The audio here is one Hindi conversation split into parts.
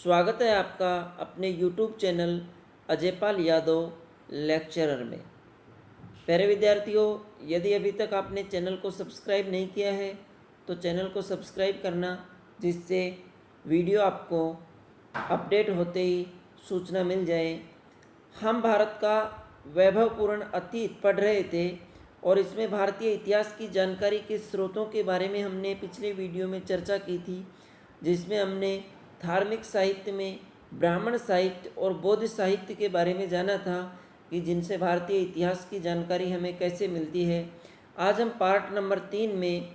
स्वागत है आपका अपने YouTube channel Ajaypal Yadav lecturer में। प्यारे विद्यार्थियों, यदि अभी तक आपने चैनल को सब्सक्राइब नहीं किया है तो चैनल को सब्सक्राइब करना, जिससे वीडियो आपको अपडेट होते ही सूचना मिल जाए। हम भारत का वैभवपूर्ण अतीत पढ़ रहे थे और इसमें भारतीय इतिहास की जानकारी के स्रोतों के बारे में हमने पिछले वीडियो में चर्चा की थी, जिसमें हमने धार्मिक साहित्य में ब्राह्मण साहित्य और बौद्ध साहित्य के बारे में जाना था कि जिनसे भारतीय इतिहास की जानकारी हमें कैसे मिलती है। आज हम पार्ट नंबर 3 में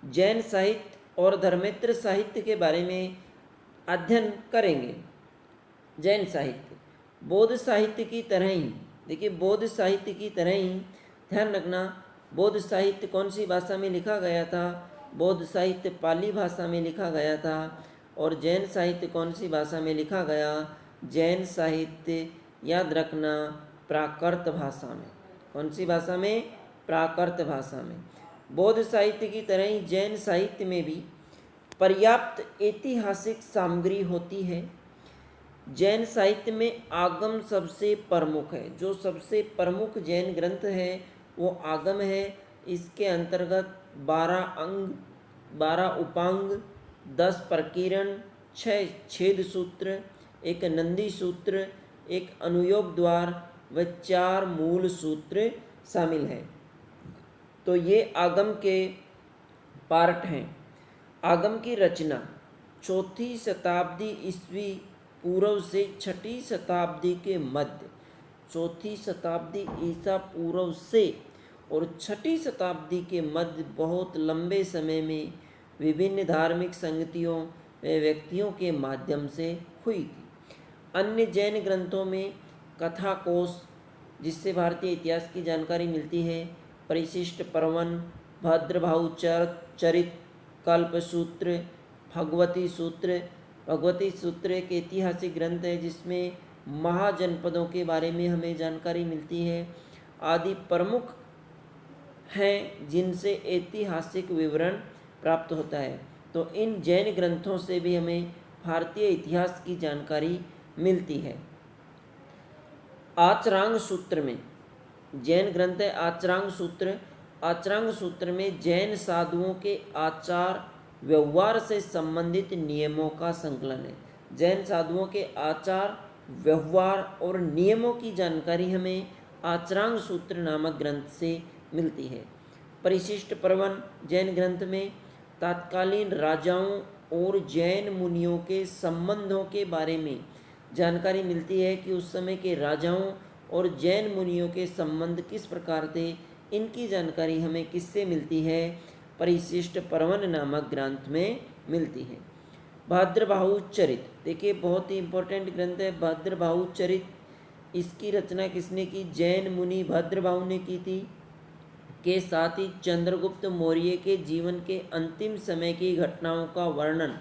जैन साहित्य और धर्मेंद्र साहित्य के बारे में अध्ययन करेंगे। जैन साहित्य बौद्ध साहित्य की तरह ही, देखिए बौद्ध साहित्य की तरह ही ध्यान रखना, बौद्ध साहित्य कौन सी भाषा में लिखा गया था? बौद्ध साहित्य पाली भाषा में लिखा गया था। और जैन साहित्य कौन सी भाषा में लिखा गया? जैन साहित्य याद रखना प्राकृत भाषा में। कौन सी भाषा में? प्राकृत भाषा में। बौद्ध साहित्य की तरह ही जैन साहित्य में भी पर्याप्त ऐतिहासिक सामग्री होती है। जैन साहित्य में आगम सबसे प्रमुख है। जो सबसे प्रमुख जैन ग्रंथ है वो आगम है। इसके अंतर्गत 12 अंग, 12 उपांग, 10 प्रकीरण, 6 छेद सूत्र, एक नंदी सूत्र, एक अनुयोग द्वार व 4 मूल सूत्र शामिल हैं। तो ये आगम के पार्ट हैं। आगम की रचना 4वीं शताब्दी ईस्वी पूर्व से 6वीं शताब्दी के मध्य, 4वीं शताब्दी ईसा पूर्व से और 6वीं शताब्दी के मध्य बहुत लंबे समय में विभिन्न धार्मिक संगतियों व व्यक्तियों के माध्यम से हुई थी। अन्य जैन ग्रंथों में कथा कोश, जिससे भारतीय इतिहास की जानकारी मिलती है, परिशिष्ट पर्वन, भद्रभाहु चरित, कल्पसूत्र, भगवती सूत्र। भगवती सूत्र एक ऐतिहासिक ग्रंथ है जिसमें महाजनपदों के बारे में हमें जानकारी मिलती है। आदि प्रमुख हैं जिनसे ऐतिहासिक विवरण प्राप्त होता है। तो इन जैन ग्रंथों से भी हमें भारतीय इतिहास की जानकारी मिलती है। आचरांग सूत्र में, जैन ग्रंथ है आचरांग सूत्र। आचरांग सूत्र में जैन साधुओं के आचार व्यवहार से संबंधित नियमों का संकलन है। जैन साधुओं के आचार व्यवहार और नियमों की जानकारी हमें आचरांग सूत्र नामक ग्रंथ से मिलती है। परिशिष्ट पर्वन जैन ग्रंथ में तत्कालीन राजाओं और जैन मुनियों के संबंधों के बारे में जानकारी मिलती है कि उस समय के राजाओं और जैन मुनियों के संबंध किस प्रकार थे। इनकी जानकारी हमें किससे मिलती है? परिशिष्ट पर्वन नामक ग्रंथ में मिलती है। भद्रभाहु चरित, देखिए बहुत ही इंपॉर्टेंट ग्रंथ है भद्रभाहु चरित। इसकी रचना किसने की? जैन मुनि भद्रभाहु ने की थी। के साथ ही चंद्रगुप्त मौर्य के जीवन के अंतिम समय की घटनाओं का वर्णन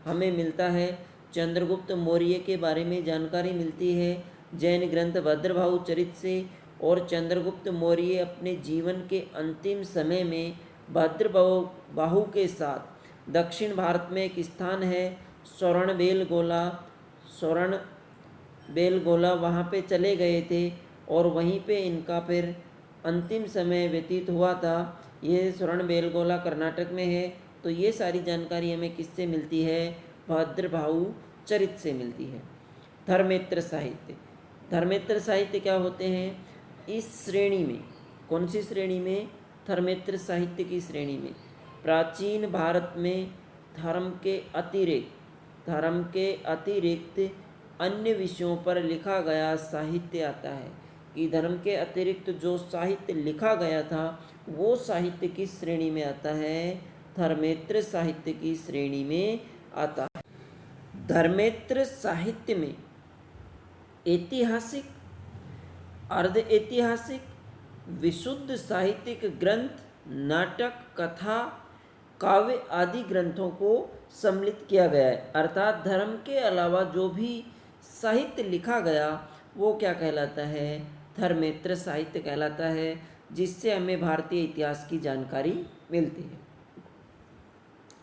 हमें मिलता है। चंद्रगुप्त मौर्य के बारे में जानकारी मिलती है जैन ग्रंथ भद्रभाहु चरित से। और चंद्रगुप्त मौर्य अपने जीवन के अंतिम समय में भद्रबाहु के साथ दक्षिण भारत में एक स्थान है स्वर्ण बेलगोला, वहाँ पे चले गए थे और वहीं पे इनका फिर अंतिम समय व्यतीत हुआ था। ये स्वर्ण बेलगोला कर्नाटक में है। तो ये सारी जानकारी हमें किससे मिलती है? भद्रभाहु चरित से मिलती है। धर्मेंद्र साहित्य, धर्मेंद्र साहित्य क्या होते हैं? इस श्रेणी में, कौन सी श्रेणी में? धर्मेंद्र साहित्य की श्रेणी में प्राचीन भारत में धर्म के अतिरिक्त अन्य विषयों पर लिखा गया साहित्य आता है। कि धर्म के अतिरिक्त जो साहित्य लिखा गया था वो साहित्य किस श्रेणी में आता है? धर्मेंद्र साहित्य की श्रेणी में आता है। धर्मेंद्र साहित्य में ऐतिहासिक, अर्ध ऐतिहासिक, विशुद्ध साहित्यिक ग्रंथ, नाटक, कथा, काव्य आदि ग्रंथों को सम्मिलित किया गया है। अर्थात धर्म के अलावा जो भी साहित्य लिखा गया वो क्या कहलाता है? धर्मेंद्र साहित्य कहलाता है, जिससे हमें भारतीय इतिहास की जानकारी मिलती है।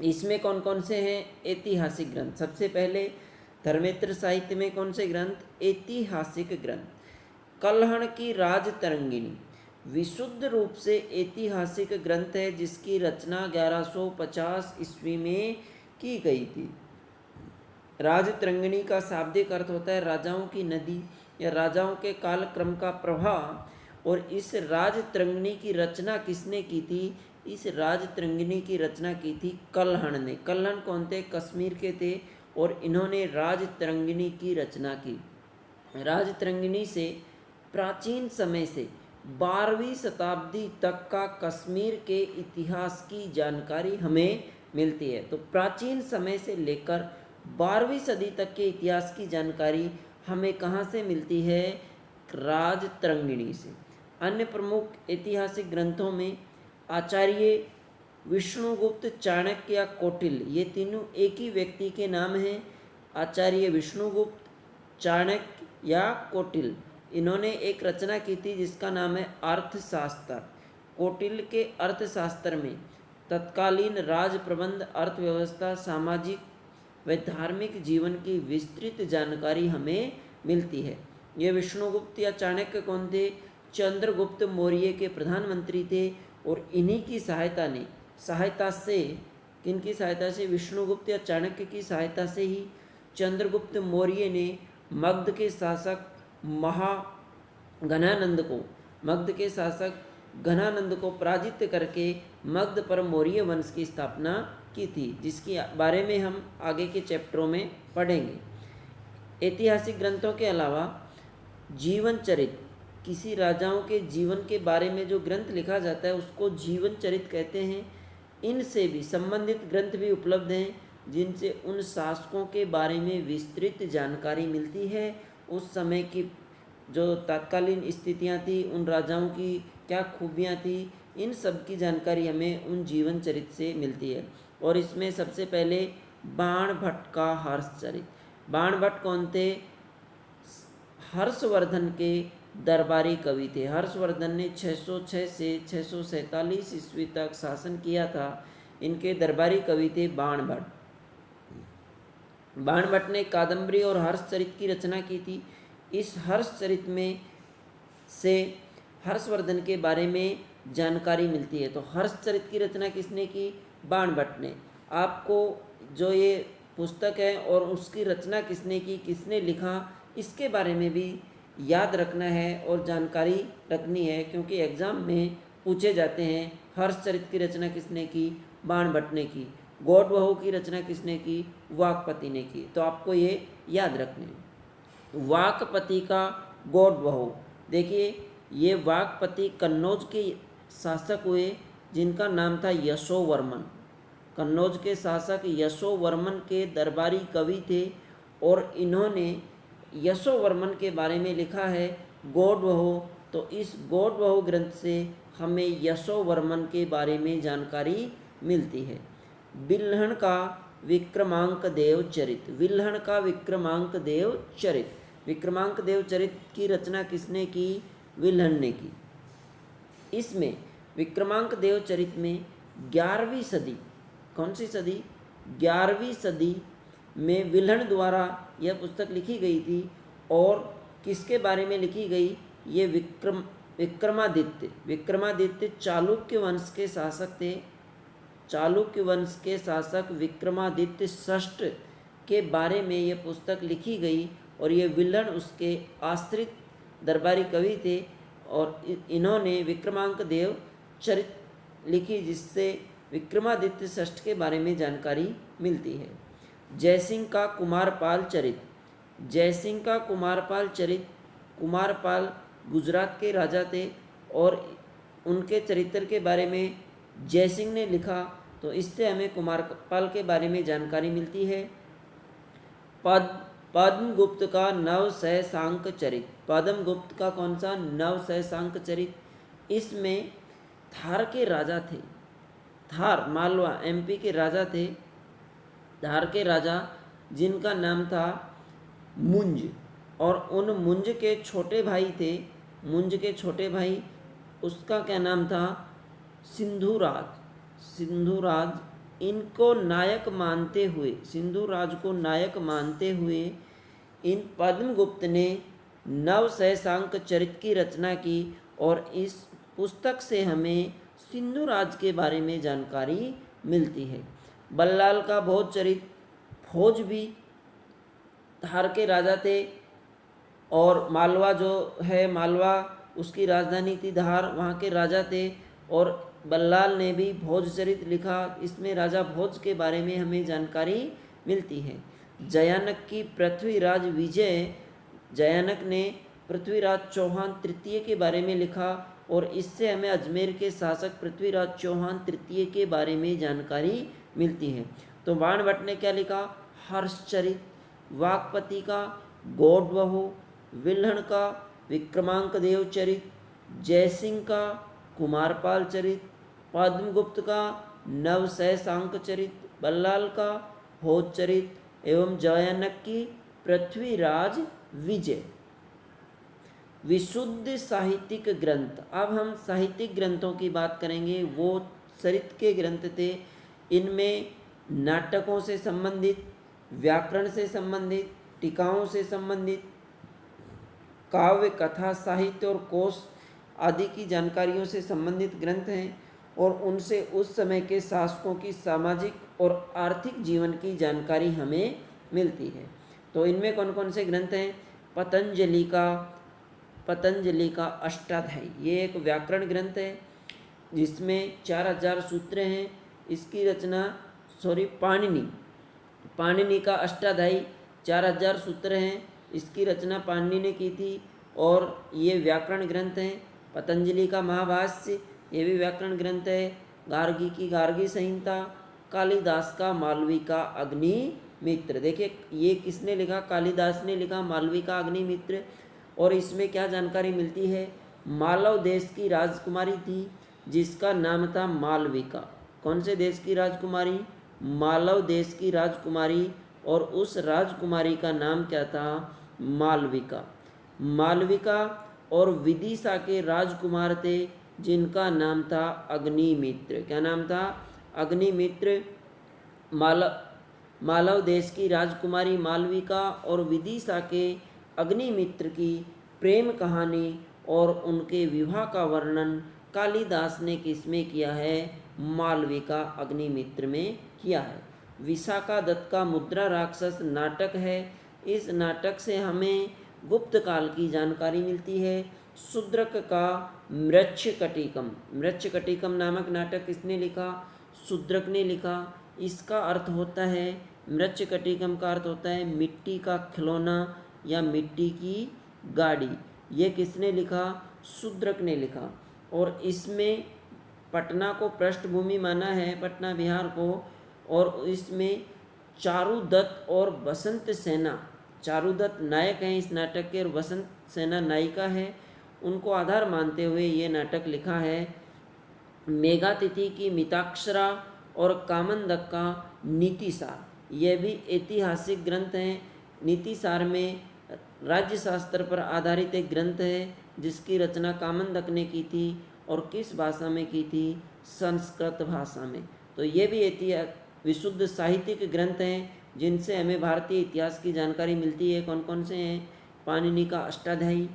इसमें कौन कौन से हैं ऐतिहासिक ग्रंथ? सबसे पहले धर्मेंद्र साहित्य में कौन से ग्रंथ? ऐतिहासिक ग्रंथ। कल्हण की राजतरंगिणी विशुद्ध रूप से ऐतिहासिक ग्रंथ है जिसकी रचना 1150 ईस्वी में की गई थी। राजतरंगिणी का शाब्दिक अर्थ होता है राजाओं की नदी या राजाओं के कालक्रम का प्रवाह। और इस राजतरंगिणी की रचना किसने की थी? इस राजतरंगिणी की रचना की थी कल्हण ने। कल्हण कौन थे? कश्मीर के थे और इन्होंने राजतरंगिणी की रचना की। राजतरंगिणी से प्राचीन समय से 12वीं शताब्दी तक का कश्मीर के इतिहास की जानकारी हमें मिलती है। तो प्राचीन समय से लेकर 12वीं सदी तक के इतिहास की जानकारी हमें कहाँ से मिलती है? राजतरंगिणी से। अन्य प्रमुख ऐतिहासिक ग्रंथों में आचार्य विष्णुगुप्त, चाणक्य या कौटिल्य, ये तीनों एक ही व्यक्ति के नाम हैं। आचार्य विष्णुगुप्त, चाणक्य या कौटिल्य, इन्होंने एक रचना की थी जिसका नाम है अर्थशास्त्र। कौटिल्य के अर्थशास्त्र में तत्कालीन राज प्रबंध, अर्थव्यवस्था, सामाजिक व धार्मिक जीवन की विस्तृत जानकारी हमें मिलती है। ये विष्णुगुप्त या चाणक्य कौन थे? चंद्रगुप्त मौर्य के प्रधानमंत्री थे और इन्हीं की सहायता से किनकी सहायता से? विष्णुगुप्त या चाणक्य की सहायता से ही चंद्रगुप्त मौर्य ने मगध के शासक घनानंद को पराजित करके मगध पर मौर्य वंश की स्थापना की थी, जिसके बारे में हम आगे के चैप्टरों में पढ़ेंगे। ऐतिहासिक ग्रंथों के अलावा जीवन चरित्र, किसी राजाओं के जीवन के बारे में जो ग्रंथ लिखा जाता है उसको जीवन चरित्र कहते हैं। इनसे भी संबंधित ग्रंथ भी उपलब्ध हैं जिनसे उन शासकों के बारे में विस्तृत जानकारी मिलती है। उस समय की जो तत्कालीन स्थितियां थी, उन राजाओं की क्या खूबियां थी, इन सब की जानकारी हमें उन जीवन चरित्र से मिलती है। और इसमें सबसे पहले बाणभट्ट का हर्षचरित्र। बाणभट्ट कौन थे? हर्षवर्धन के दरबारी कवि थे। हर्षवर्धन ने 606 से 647 ईस्वी तक शासन किया था। इनके दरबारी कवि थे बाणभट्ट। बाणभट्ट ने कादम्बरी और हर्षचरित्र की रचना की थी। इस हर्षचरित्र में से हर्षवर्धन के बारे में जानकारी मिलती है। तो हर्षचरित्र की रचना किसने की? बाणभट्ट ने। आपको जो ये पुस्तक है और उसकी रचना किसने की, किसने लिखा, इसके बारे में भी याद रखना है और जानकारी रखनी है, क्योंकि एग्ज़ाम में पूछे जाते हैं। हर्षचरित्र की रचना किसने की? बाणभट्ट ने की। गौडबहु की रचना किसने की? वाकपति ने की। तो आपको ये याद रखनी है। वाकपति का गौडबहु, देखिए ये वाकपति कन्नौज के शासक हुए जिनका नाम था यशोवर्मन। कन्नौज के शासक यशोवर्मन के दरबारी कवि थे और इन्होंने यशोवर्मन के बारे में लिखा है गौडबहु। तो इस गौडबहु ग्रंथ से हमें यशोवर्मन के बारे में जानकारी मिलती है। बिल्हण का विक्रमांक देव चरित्र। बिल्हण का विक्रमांक देव चरित्र। विक्रमांक देव चरित्र की रचना किसने की? बिल्हण ने की। इसमें विक्रमांक देव चरित्र में 11वीं सदी, कौन सी सदी? 11वीं सदी में बिल्हण द्वारा यह पुस्तक लिखी गई थी। और किसके बारे में लिखी गई? ये विक्रमादित्य चालुक्य वंश के शासक थे। चालुक्य वंश के शासक विक्रमादित्य षष्ठ के बारे में यह पुस्तक लिखी गई और ये बिल्हण उसके आश्रित दरबारी कवि थे और इन्होंने विक्रमांक देव चरित्र लिखी, जिससे विक्रमादित्य षष्ठ के बारे में जानकारी मिलती है। जयसिंह का कुमारपाल चरित्र। जयसिंह का कुमारपाल चरित्र, कुमारपाल गुजरात के राजा थे और उनके चरित्र के बारे में जयसिंह ने लिखा, तो इससे हमें कुमारपाल के बारे में जानकारी मिलती है। पद्मगुप्त का नवसहसांक चरित्र। पद्मगुप्त का कौन सा? नवसहसांक चरित्र। इसमें थार के राजा थे। थार मालवा एमपी के राजा थे। धार के राजा जिनका नाम था मुंज, और उन मुंज के छोटे भाई थे। मुंज के छोटे भाई, उसका क्या नाम था? सिंधुराज। सिंधुराज इनको नायक मानते हुए, सिंधु राज को नायक मानते हुए इन पद्मगुप्त ने नव सहसांक चरित की रचना की और इस पुस्तक से हमें सिंधु राज के बारे में जानकारी मिलती है। बल्लाल का भोज चरित, भोज भी धार के राजा थे और मालवा जो है, मालवा उसकी राजधानी थी धार, वहाँ के राजा थे और बल्लाल ने भी भोज चरित लिखा। इसमें राजा भोज के बारे में हमें जानकारी मिलती है। जयानक की पृथ्वीराज विजय, जयानक ने पृथ्वीराज चौहान तृतीय के बारे में लिखा और इससे हमें अजमेर के शासक पृथ्वीराज चौहान तृतीय के बारे में जानकारी मिलती है। तो बाण भट्ट ने क्या लिखा? हर्षचरित, वाकपति का गौडवहु, विल्हण का विक्रमांक देव चरित, जयसिंह का कुमारपाल चरित, पद्मगुप्त का नव सहसांक चरित, बल्लाल का भोज चरित एवं जयानक की पृथ्वीराज विजय। विशुद्ध साहित्यिक ग्रंथ। अब हम साहित्यिक ग्रंथों की बात करेंगे। वो चरित्र के ग्रंथ थे, इनमें नाटकों से संबंधित, व्याकरण से संबंधित, टीकाओं से संबंधित, काव्य, कथा, साहित्य और कोश आदि की जानकारियों से संबंधित ग्रंथ हैं और उनसे उस समय के शासकों की सामाजिक और आर्थिक जीवन की जानकारी हमें मिलती है। तो इनमें कौन कौन से ग्रंथ हैं? पतंजलि का अष्टाध्यायी, ये एक व्याकरण ग्रंथ है जिसमें 4000 सूत्र हैं। इसकी रचना पाणिनि का अष्टाध्यायी 4000 सूत्र हैं, इसकी रचना पाणिनि ने की थी और ये व्याकरण ग्रंथ हैं। पतंजलि का महाभाष्य, ये भी व्याकरण ग्रंथ है। गार्गी की गार्गी संहिता, कालिदास का मालवी का अग्निमित्र। देखिए ये किसने लिखा? कालिदास ने लिखा मालवी का अग्निमित्र। और इसमें क्या जानकारी मिलती है? मालव देश की राजकुमारी थी जिसका नाम था मालविका। कौन से देश की राजकुमारी? मालव देश की राजकुमारी, और उस राजकुमारी का नाम क्या था? मालविका। मालविका और विदिशा के राजकुमार थे जिनका नाम था अग्निमित्र। क्या नाम था? अग्निमित्र। मालव देश की राजकुमारी मालविका और विदिशा के अग्निमित्र की प्रेम कहानी और उनके विवाह का वर्णन कालिदास ने किसमें किया है? मालविका अग्निमित्र में किया है। विशाखा दत्त का मुद्रा राक्षस नाटक है। इस नाटक से हमें गुप्त काल की जानकारी मिलती है। शूद्रक का मृच्छकटिकम नामक नाटक किसने लिखा? शूद्रक ने लिखा। इसका अर्थ होता है, मृच्छकटिकम का अर्थ होता है मिट्टी का खिलौना या मिट्टी की गाड़ी। ये किसने लिखा? शूद्रक ने लिखा। और इसमें पटना को पृष्ठभूमि माना है, पटना बिहार को, और इसमें चारुदत्त और बसंत सेना, चारुदत्त नायक हैं इस नाटक के और बसंत सेना नायिका है, उनको आधार मानते हुए ये नाटक लिखा है। मेघातिथि की मिताक्षरा और कामंदक का नीतिसार, यह भी ऐतिहासिक ग्रंथ हैं। नीतिसार में राज्यशास्त्र पर आधारित एक ग्रंथ है जिसकी रचना कामंदक ने की थी और किस भाषा में की थी? संस्कृत भाषा में। तो ये भी विशुद्ध साहित्यिक ग्रंथ हैं जिनसे हमें भारतीय इतिहास की जानकारी मिलती है। कौन कौन से हैं? पाणिनि का अष्टाध्यायी,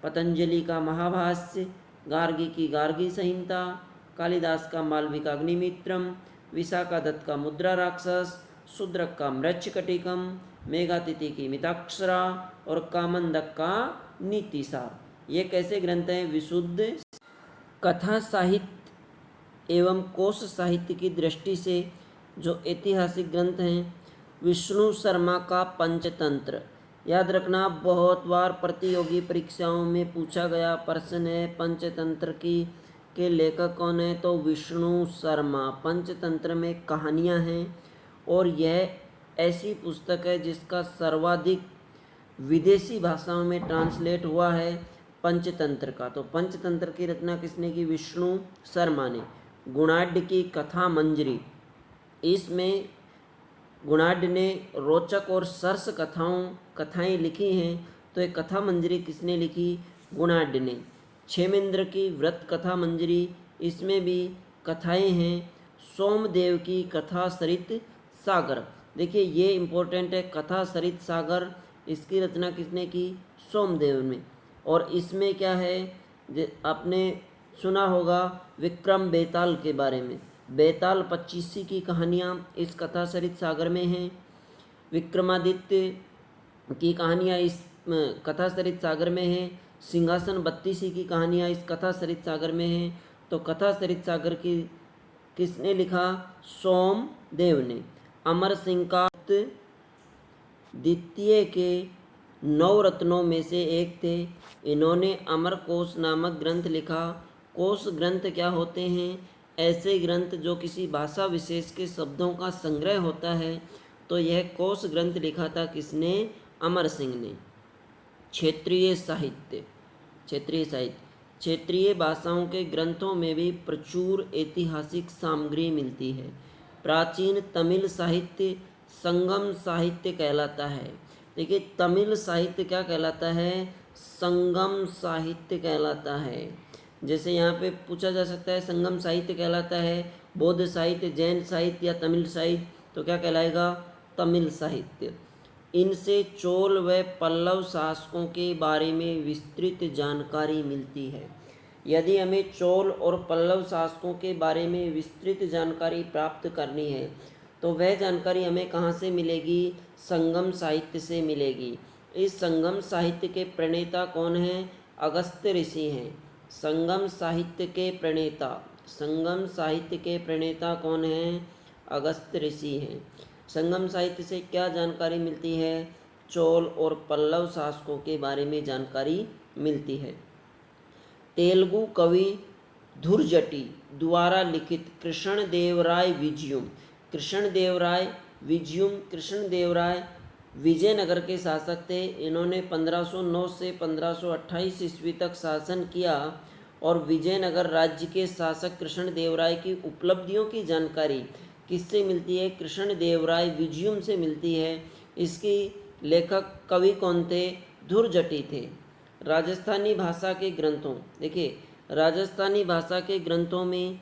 पतंजलि का महाभाष्य, गार्गी की गार्गी संहिता, कालिदास का मालवी का अग्निमित्रम, विशाखा दत्त का मुद्रा राक्षस, शूद्रक का मृच्छकटिकम, मेघातिथि की मिताक्षरा और कामंदक का नीतिसार। ये कैसे ग्रंथ हैं? विशुद्ध कथा साहित्य एवं कोश साहित्य की दृष्टि से जो ऐतिहासिक ग्रंथ हैं। विष्णु शर्मा का पंचतंत्र, याद रखना बहुत बार प्रतियोगी परीक्षाओं में पूछा गया प्रश्न है। पंचतंत्र के लेखक कौन है? तो विष्णु शर्मा। पंचतंत्र में कहानियाँ हैं और यह ऐसी पुस्तक है जिसका सर्वाधिक विदेशी भाषाओं में ट्रांसलेट हुआ है पंचतंत्र का। तो पंचतंत्र की रचना किसने की? विष्णु शर्मा ने। गुणाढ्य की कथा मंजरी, इसमें गुणाढ्य ने रोचक और सरस कथाएं लिखी हैं। तो एक कथा मंजरी किसने लिखी? गुणाढ्य ने। क्षेमेंद्र की व्रत कथा मंजरी, इसमें भी कथाएं हैं। सोमदेव की कथा सरित सागर। देखिए ये इम्पोर्टेंट है, कथा सरित सागर इसकी रचना किसने की? सोमदेव ने। और इसमें क्या है, आपने सुना होगा विक्रम बेताल के बारे में। बेताल पच्चीसी की कहानियाँ इस कथा सरित सागर में हैं। विक्रमादित्य की कहानियाँ इस कथा सरित सागर में हैं। सिंहासन बत्तीसी की कहानियाँ इस कथा सरित सागर में हैं। तो कथा सरित सागर की किसने लिखा? सोमदेव ने। अमर सिंह का द्वितीय के 9 रत्नों में से एक थे। इन्होंने अमर कोश नामक ग्रंथ लिखा। कोश ग्रंथ क्या होते हैं? ऐसे ग्रंथ जो किसी भाषा विशेष के शब्दों का संग्रह होता है। तो यह कोश ग्रंथ लिखा था किसने? अमर सिंह ने। क्षेत्रीय साहित्य। क्षेत्रीय भाषाओं के ग्रंथों में भी प्रचुर ऐतिहासिक सामग्री मिलती है। प्राचीन तमिल साहित्य संगम साहित्य कहलाता है। देखिए तमिल साहित्य क्या कहलाता है? संगम साहित्य कहलाता है। जैसे यहाँ पे पूछा जा सकता है संगम साहित्य कहलाता है बौद्ध साहित्य, जैन साहित्य या तमिल साहित्य, तो क्या कहलाएगा? तमिल साहित्य। इनसे चोल व पल्लव शासकों के बारे में विस्तृत जानकारी मिलती है। यदि हमें चोल और पल्लव शासकों के बारे में विस्तृत जानकारी प्राप्त करनी है तो वह जानकारी हमें कहाँ से मिलेगी? संगम साहित्य से मिलेगी। इस संगम साहित्य के प्रणेता कौन हैं? अगस्त्य ऋषि हैं। संगम साहित्य के प्रणेता कौन हैं? अगस्त्य ऋषि हैं। संगम साहित्य से क्या जानकारी मिलती है? चोल और पल्लव शासकों के बारे में जानकारी मिलती है। तेलुगु कवि धुरजटी द्वारा लिखित कृष्णदेवराय विजयम विजयनगर के शासक थे। इन्होंने 1509 से 1528 ईस्वी तक शासन किया और विजयनगर राज्य के शासक कृष्णदेवराय की उपलब्धियों की जानकारी किससे मिलती है? कृष्णदेवराय विजयम से मिलती है। इसकी लेखक कवि कौन थे? धुरजटी थे। राजस्थानी भाषा के ग्रंथों, देखिए राजस्थानी भाषा के ग्रंथों में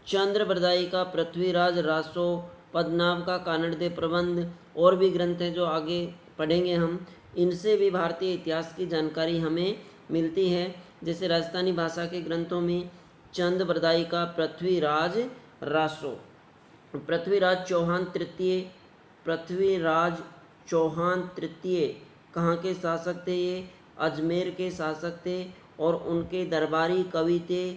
चंद्रबरदाई का पृथ्वीराज रासो, पद्मनाभ का कानड़दे प्रबंध और भी ग्रंथ हैं जो आगे पढ़ेंगे हम। इनसे भी भारतीय इतिहास की जानकारी हमें मिलती है। जैसे राजस्थानी भाषा के ग्रंथों में चंद्रबरदाई का पृथ्वीराज रासो, पृथ्वीराज चौहान तृतीय कहाँ के शासक थे? ये अजमेर के शासक थे और उनके दरबारी कवि थे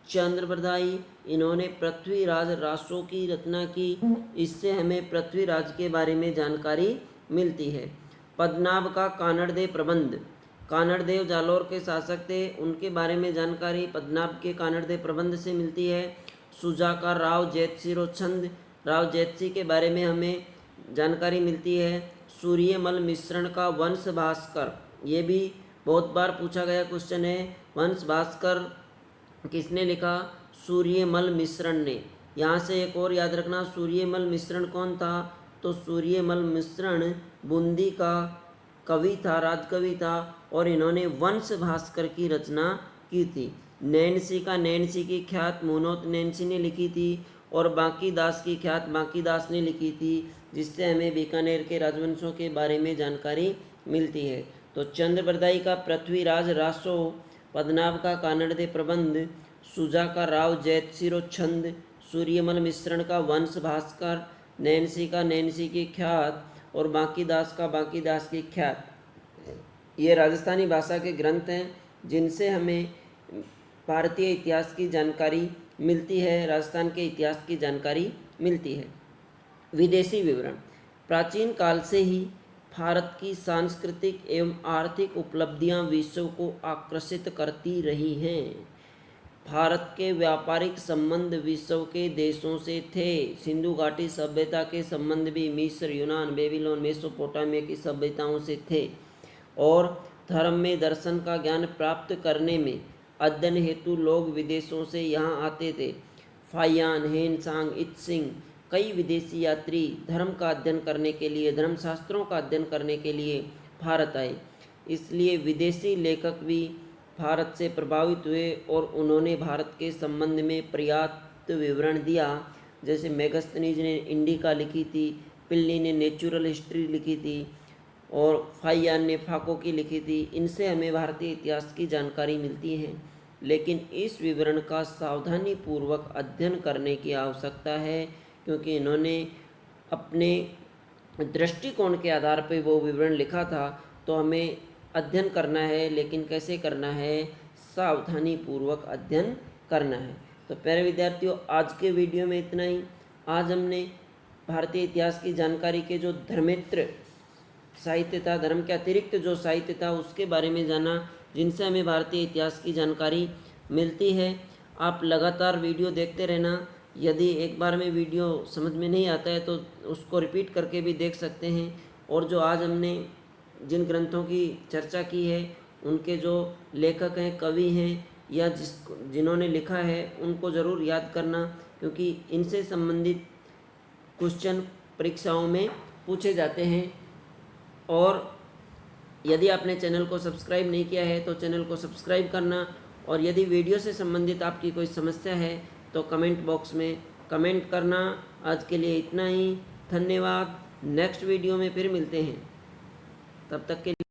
चंद्रबरदाई। इन्होंने पृथ्वीराज रासो की रचना की। इससे हमें पृथ्वीराज के बारे में जानकारी मिलती है। पद्मनाभ का कानड़दे प्रबंध, कानड़देव जालोर के शासक थे, उनके बारे में जानकारी पद्मनाभ के कानड़दे प्रबंध से मिलती है। सुजाका राव जैतसिरोछंद, राव जैतसी के बारे में हमें जानकारी मिलती है। सूर्यमल मिश्रण का वंश भास्कर, ये भी बहुत बार पूछा गया क्वेश्चन है। वंश भास्कर किसने लिखा? सूर्यमल मिश्रण ने। यहाँ से एक और याद रखना, सूर्यमल मिश्रण कौन था? तो सूर्यमल मिश्रण बूंदी का कवि था, राजकवि था और इन्होंने वंश भास्कर की रचना की थी। नैन्सी की ख्यात मुनोत नैन्सी ने लिखी थी और बांकी दास की ख्यात बांकी दास ने लिखी थी, जिससे हमें बीकानेर के राजवंशों के बारे में जानकारी मिलती है। तो चंद्रबरदाई का पृथ्वीराज रासो, पद्मनाभ का कानड़दे प्रबंध, सुजाका राव जैतसिरोछंद, सूर्यमल मिश्रण का वंश भास्कर, नैन्सी का नैन्सी की ख्यात और बांकी दास का बांकी दास की ख्यात, ये राजस्थानी भाषा के ग्रंथ हैं जिनसे हमें भारतीय इतिहास की जानकारी मिलती है, राजस्थान के इतिहास की जानकारी मिलती है। विदेशी विवरण। प्राचीन काल से ही भारत की सांस्कृतिक एवं आर्थिक उपलब्धियां विश्व को आकर्षित करती रही हैं। भारत के व्यापारिक संबंध विश्व के देशों से थे। सिंधु घाटी सभ्यता के संबंध भी मिस्र, यूनान, बेबीलोन, मेसोपोटामिया की सभ्यताओं से थे और धर्म में दर्शन का ज्ञान प्राप्त करने में अध्ययन हेतु लोग विदेशों से यहाँ आते थे। फाहियान, हेनसांग, इत्सिंग, कई विदेशी यात्री धर्म का अध्ययन करने के लिए, धर्मशास्त्रों का अध्ययन करने के लिए भारत आए। इसलिए विदेशी लेखक भी भारत से प्रभावित हुए और उन्होंने भारत के संबंध में पर्याप्त विवरण दिया। जैसे मेगस्थनीज ने इंडिका लिखी थी, पिल्ली ने नेचुरल हिस्ट्री लिखी थी और फाइयान ने फाको की लिखी थी। इनसे हमें भारतीय इतिहास की जानकारी मिलती है, लेकिन इस विवरण का सावधानीपूर्वक अध्ययन करने की आवश्यकता है, क्योंकि इन्होंने अपने दृष्टिकोण के आधार पर वो विवरण लिखा था। तो हमें अध्ययन करना है, लेकिन कैसे करना है? सावधानीपूर्वक अध्ययन करना है। तो प्यारे विद्यार्थियों, आज के वीडियो में इतना ही। आज हमने भारतीय इतिहास की जानकारी के जो धर्मेत्र साहित्य था, धर्म के अतिरिक्त जो साहित्य था, उसके बारे में जाना, जिनसे हमें भारतीय इतिहास की जानकारी मिलती है। आप लगातार वीडियो देखते रहना। यदि एक बार में वीडियो समझ में नहीं आता है तो उसको रिपीट करके भी देख सकते हैं। और जो आज हमने जिन ग्रंथों की चर्चा की है, उनके जो लेखक हैं, कवि हैं या जिन्होंने लिखा है, उनको ज़रूर याद करना, क्योंकि इनसे संबंधित क्वेश्चन परीक्षाओं में पूछे जाते हैं। और यदि आपने चैनल को सब्सक्राइब नहीं किया है तो चैनल को सब्सक्राइब करना। और यदि वीडियो से संबंधित आपकी कोई समस्या है तो कमेंट बॉक्स में कमेंट करना। आज के लिए इतना ही। धन्यवाद। नेक्स्ट वीडियो में फिर मिलते हैं। तब तक के लिए